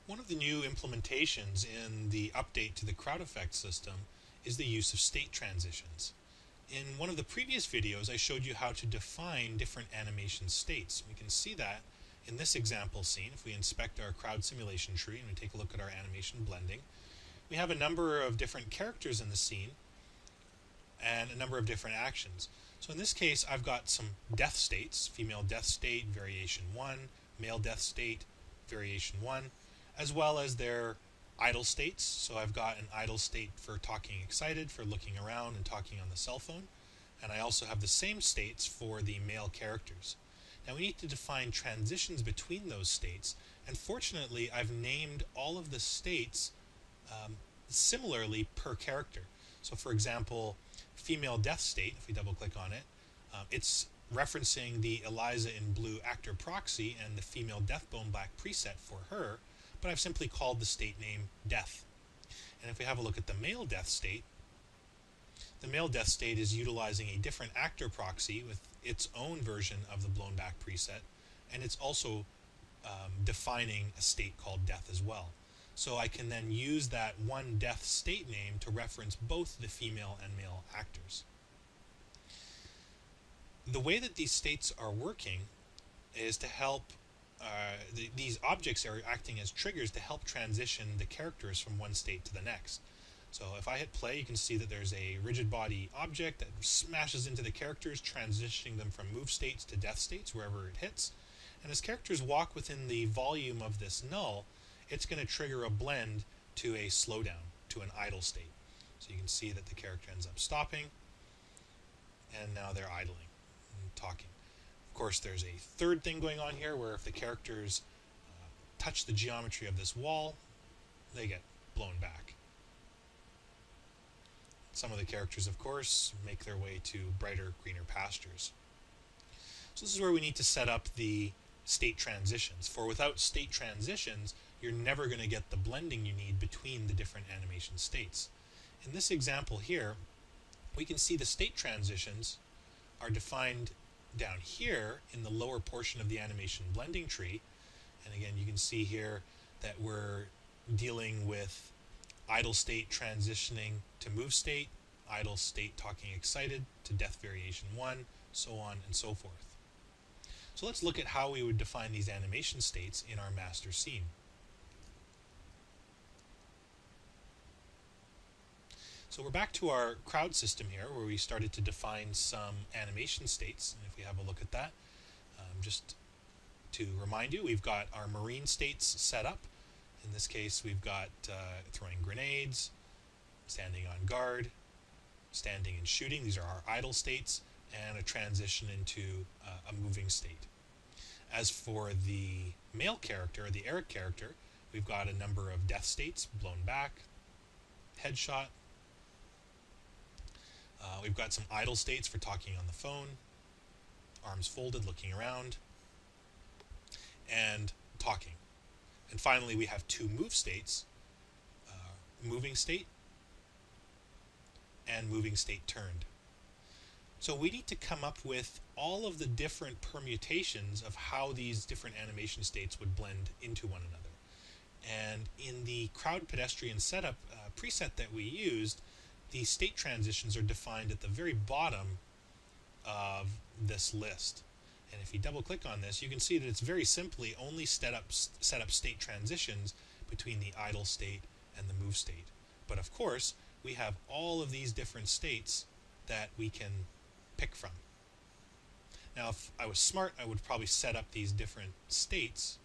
One of the new implementations in the update to the crowd effect system is the use of state transitions. In one of the previous videos, I showed you how to define different animation states. We can see that in this example scene. If we inspect our crowd simulation tree and we take a look at our animation blending, we have a number of different characters in the scene and a number of different actions. So in this case, I've got some death states: female death state, variation 1, male death state, variation 1, as well as their idle states. So I've got an idle state for talking excited, for looking around and talking on the cell phone. And I also have the same states for the male characters. Now we need to define transitions between those states, and fortunately I've named all of the states similarly per character. So for example, female death state, if we double click on it, it's referencing the Eliza in Blue actor proxy and the female death bone black preset for her, but I've simply called the state name death. And if we have a look at the male death state is utilizing a different actor proxy with its own version of the blown back preset, and it's also defining a state called death as well. So I can then use that one death state name to reference both the female and male actors. The way that these states are working is to help these objects are acting as triggers to help transition the characters from one state to the next. So if I hit play, you can see that there's a rigid body object that smashes into the characters, transitioning them from move states to death states wherever it hits. And as characters walk within the volume of this null, it's going to trigger a blend to a slowdown, to an idle state. So you can see that the character ends up stopping, and now they're idling and talking. Of course, there's a third thing going on here where if the characters touch the geometry of this wall, they get blown back. Some of the characters, of course, make their way to brighter, greener pastures. So this is where we need to set up the state transitions. For without state transitions, you're never going to get the blending you need between the different animation states. In this example here, we can see the state transitions are defined down here in the lower portion of the animation blending tree. And again, you can see here that we're dealing with idle state transitioning to move state, idle state talking excited to death variation 1, so on and so forth. So let's look at how we would define these animation states in our master scene. So we're back to our crowd system here where we started to define some animation states. And if we have a look at that, just to remind you, we've got our marine states set up. In this case, we've got throwing grenades, standing on guard, standing and shooting. These are our idle states, and a transition into a moving state. As for the male character, the Eric character, we've got a number of death states: blown back, headshot. We've got some idle states for talking on the phone, arms folded, looking around, and talking. And finally, we have two move states, moving state and moving state turned. So we need to come up with all of the different permutations of how these different animation states would blend into one another. And in the crowd pedestrian setup preset that we used, the state transitions are defined at the very bottom of this list. And if you double click on this, you can see that it's very simply only set up state transitions between the idle state and the move state. But of course, we have all of these different states that we can pick from. Now, if I was smart, I would probably set up these different states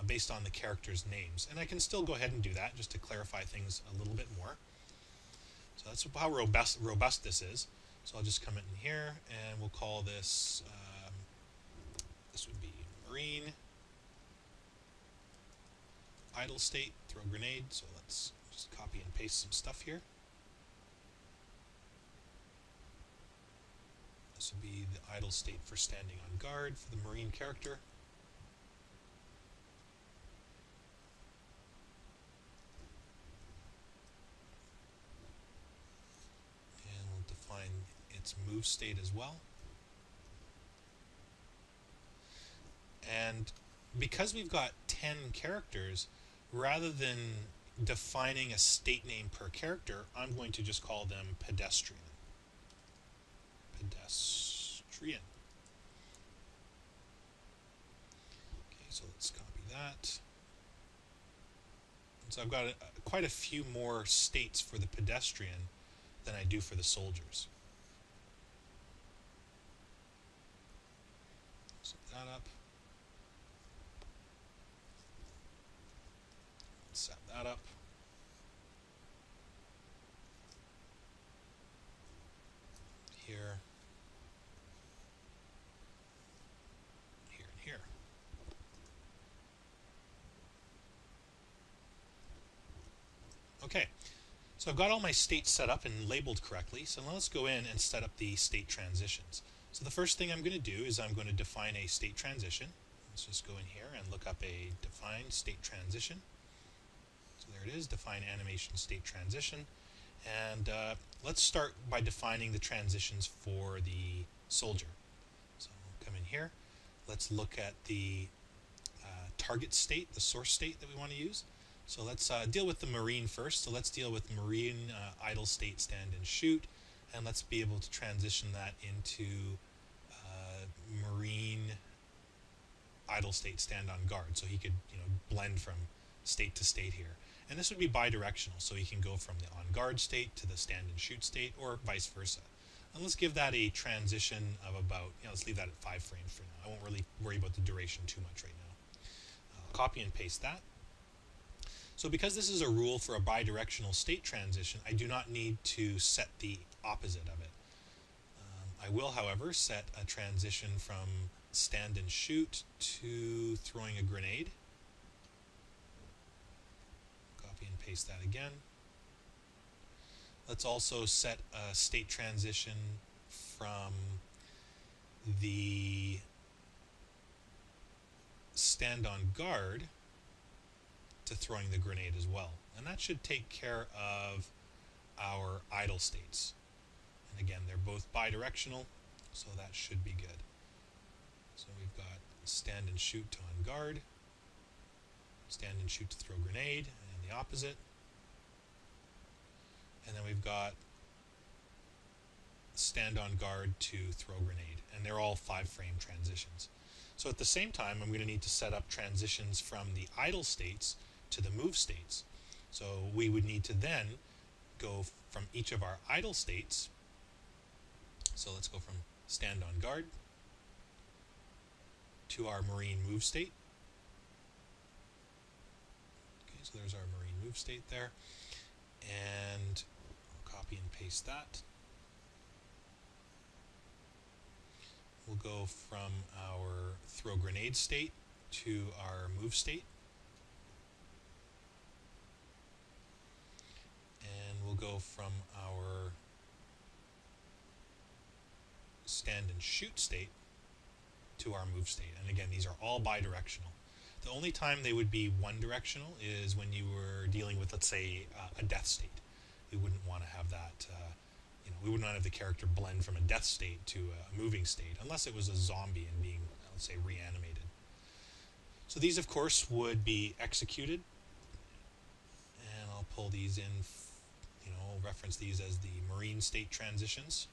based on the characters' names. And I can still go ahead and do that just to clarify things a little bit more. So that's how robust this is. So I'll just come in here and we'll call this, this would be marine, idle state, throw grenade. So let's just copy and paste some stuff here. This would be the idle state for standing on guard for the marine character. And we'll define its move state as well. And because we've got 10 characters, rather than defining a state name per character, I'm going to just call them pedestrian. Pedestrian. Okay, so let's copy that. And so I've got quite a few more states for the pedestrian than I do for the soldiers. Set that up. Set that up. Here. Here and here. Okay, so I've got all my states set up and labeled correctly, so now let's go in and set up the state transitions. So the first thing I'm going to do is I'm going to define a state transition. Let's just go in here and look up a define state transition. So there it is, define animation state transition. And let's start by defining the transitions for the soldier. So come in here. Let's look at the target state, the source state that we want to use. So let's deal with the marine first. So let's deal with marine idle state, stand and shoot, and let's be able to transition that into marine idle state, stand on guard. So he could, blend from state to state here. And this would be bi-directional, so he can go from the on guard state to the stand and shoot state, or vice versa. And let's give that a transition of about, let's leave that at 5 frames for now. I won't really worry about the duration too much right now. Copy and paste that. So because this is a rule for a bi-directional state transition, I do not need to set the opposite of it. I will, however, set a transition from stand and shoot to throwing a grenade. Copy and paste that again. Let's also set a state transition from the stand on guard to throwing the grenade as well. And that should take care of our idle states. And again, they're both bi-directional, so that should be good. So we've got stand and shoot to on guard, stand and shoot to throw grenade, and the opposite. And then we've got stand on guard to throw grenade, and they're all 5-frame transitions. So at the same time, I'm going to need to set up transitions from the idle states to the move states. So we would need to then go from each of our idle states. So let's go from stand on guard to our marine move state. Okay, so there's our marine move state there. And I'll copy and paste that. We'll go from our throw grenade state to our move state. And we'll go from our stand and shoot state to our move state. And again, these are all bi-directional. The only time they would be one-directional is when you were dealing with, let's say, a death state. We wouldn't want to have that, we would not have the character blend from a death state to a moving state, unless it was a zombie and being, let's say, reanimated. So these, of course, would be executed. And I'll pull these in, reference these as the marine state transitions.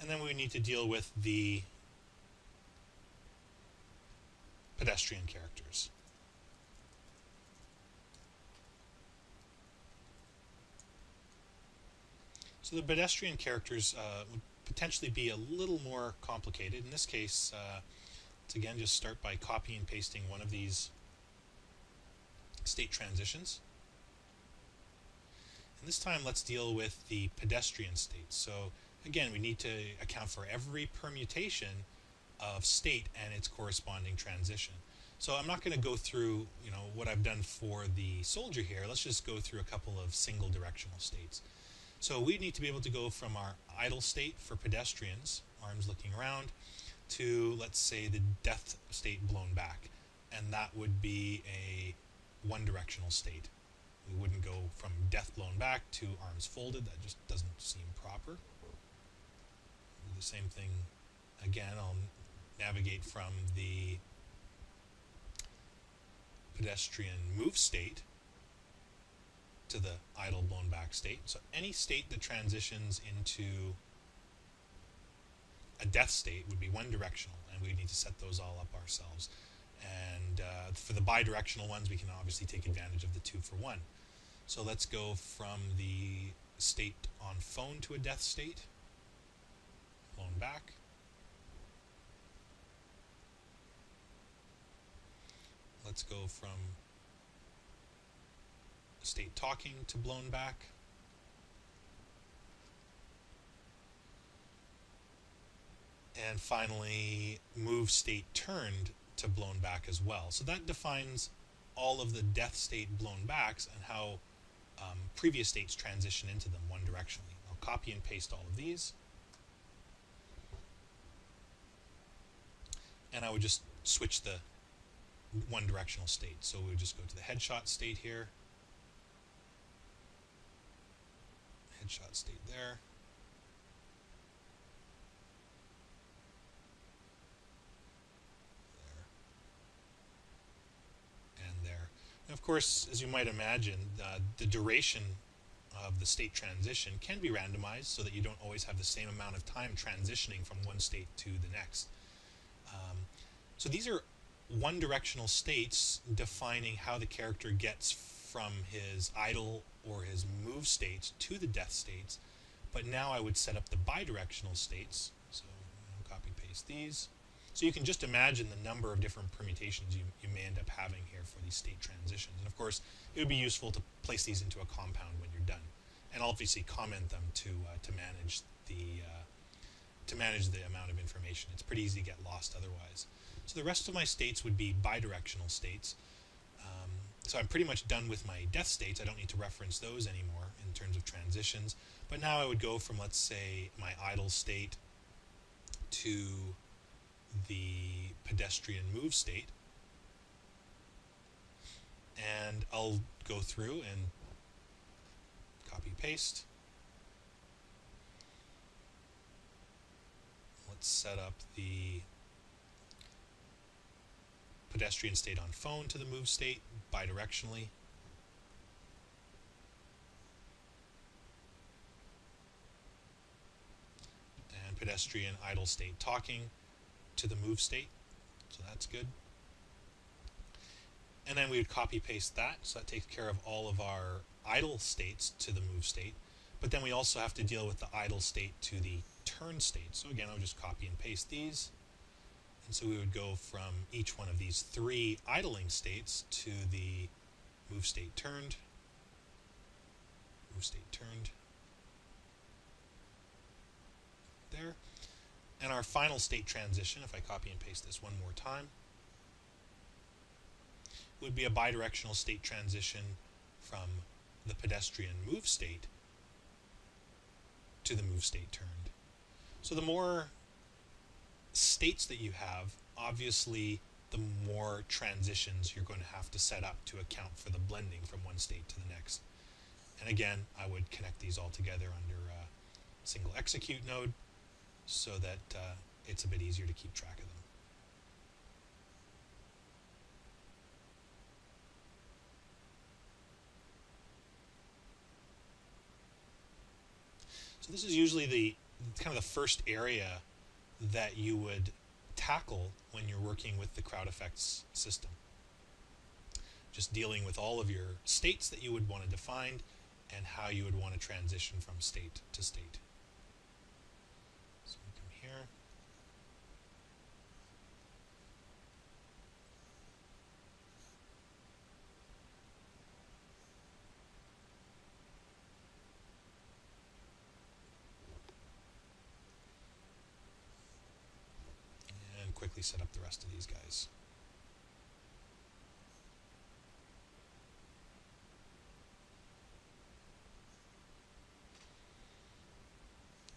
And then we need to deal with the pedestrian characters. So the pedestrian characters would potentially be a little more complicated. In this case, let's again just start by copy and pasting one of these state transitions. And this time let's deal with the pedestrian states. So again, we need to account for every permutation of state and its corresponding transition. So I'm not going to go through, what I've done for the soldier here. Let's just go through a couple of single directional states. So we need to be able to go from our idle state for pedestrians, arms looking around, to, let's say, the death state blown back. And that would be a one-directional state. We wouldn't go from death blown back to arms folded. That just doesn't seem proper. Do the same thing again. I'll navigate from the pedestrian move state to the idle blown back state. So any state that transitions into a death state would be one directional, and we need to set those all up ourselves. And for the bidirectional ones, we can obviously take advantage of the 2-for-1. So let's go from the state on phone to a death state, blown back. Let's go from state talking to blown back. And finally, move state turned to blown back as well. So that defines all of the death state blown backs and how previous states transition into them one directionally. I'll copy and paste all of these. And I would just switch the one directional state. So we would just go to the headshot state here. Headshot state there. Of course, as you might imagine, the duration of the state transition can be randomized so that you don't always have the same amount of time transitioning from one state to the next. So these are one-directional states defining how the character gets from his idle or his move states to the death states. But now I would set up the bidirectional states. So I'll copy and paste these. So you can just imagine the number of different permutations you may end up having here for these state transitions. And of course, it would be useful to place these into a compound when you're done, and obviously comment them to manage the amount of information. It's pretty easy to get lost otherwise. So the rest of my states would be bidirectional states. So I'm pretty much done with my death states. I don't need to reference those anymore in terms of transitions. But now I would go from, let's say, my idle state to the pedestrian move state, and I'll go through and copy paste. Let's set up the pedestrian state on phone to the move state bidirectionally. And pedestrian idle state talking to the move state, so that's good. And then we would copy paste that, so that takes care of all of our idle states to the move state. But then we also have to deal with the idle state to the turn state. So again, I'll just copy and paste these. And so we would go from each one of these 3 idling states to the move state turned, move state turned, there. And our final state transition, if I copy and paste this one more time, would be a bidirectional state transition from the pedestrian move state to the move state turned. So the more states that you have, obviously the more transitions you're going to have to set up to account for the blending from one state to the next. And again, I would connect these all together under a single execute node so that it's a bit easier to keep track of them. So this is usually the kind of the first area that you would tackle when you're working with the crowd effects system. Just dealing with all of your states that you would want to define and how you would want to transition from state to state. So we come here. And quickly set up the rest of these guys.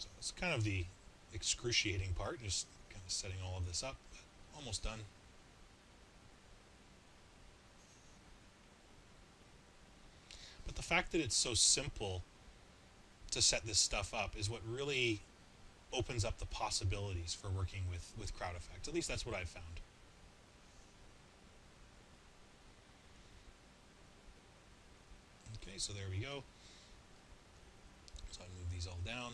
So it's kind of the excruciating part, just kind of setting all of this up, but almost done. But the fact that it's so simple to set this stuff up is what really opens up the possibilities for working with crowd effects. At least that's what I've found. Okay, so there we go. So I move these all down.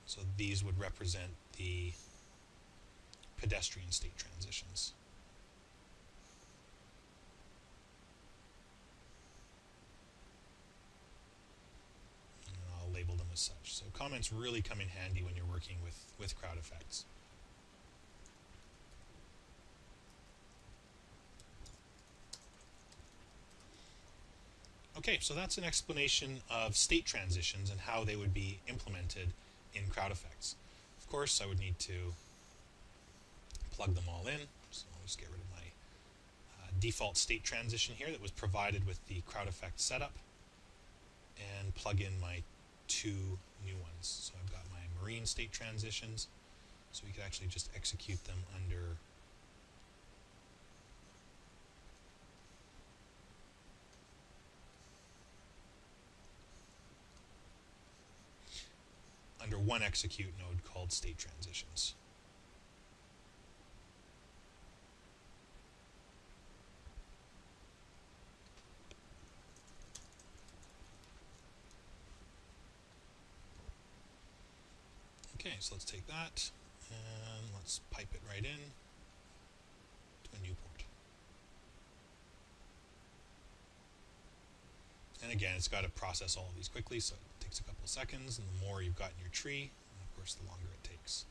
So these would represent the pedestrian state transitions. And I'll label them as such. So comments really come in handy when you're working with crowd effects. Okay, so that's an explanation of state transitions and how they would be implemented in crowd effects. Of course, I would need to plug them all in. So I'll just get rid of my default state transition here that was provided with the crowd effect setup and plug in my two new ones. So I've got my marine state transitions, so we could actually just execute them under one execute node called state transitions. Okay, so let's take that and let's pipe it right in to a new port. And again, it's got to process all of these quickly, so it takes a couple of seconds, and the more you've got in your tree, and of course the longer it takes.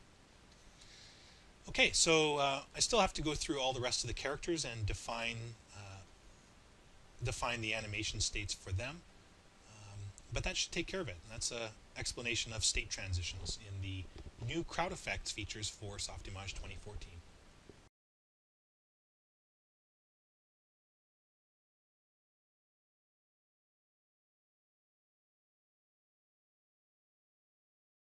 Okay, so I still have to go through all the rest of the characters and define the animation states for them, but that should take care of it. And that's an explanation of state transitions in the new crowd effects features for Softimage 2014.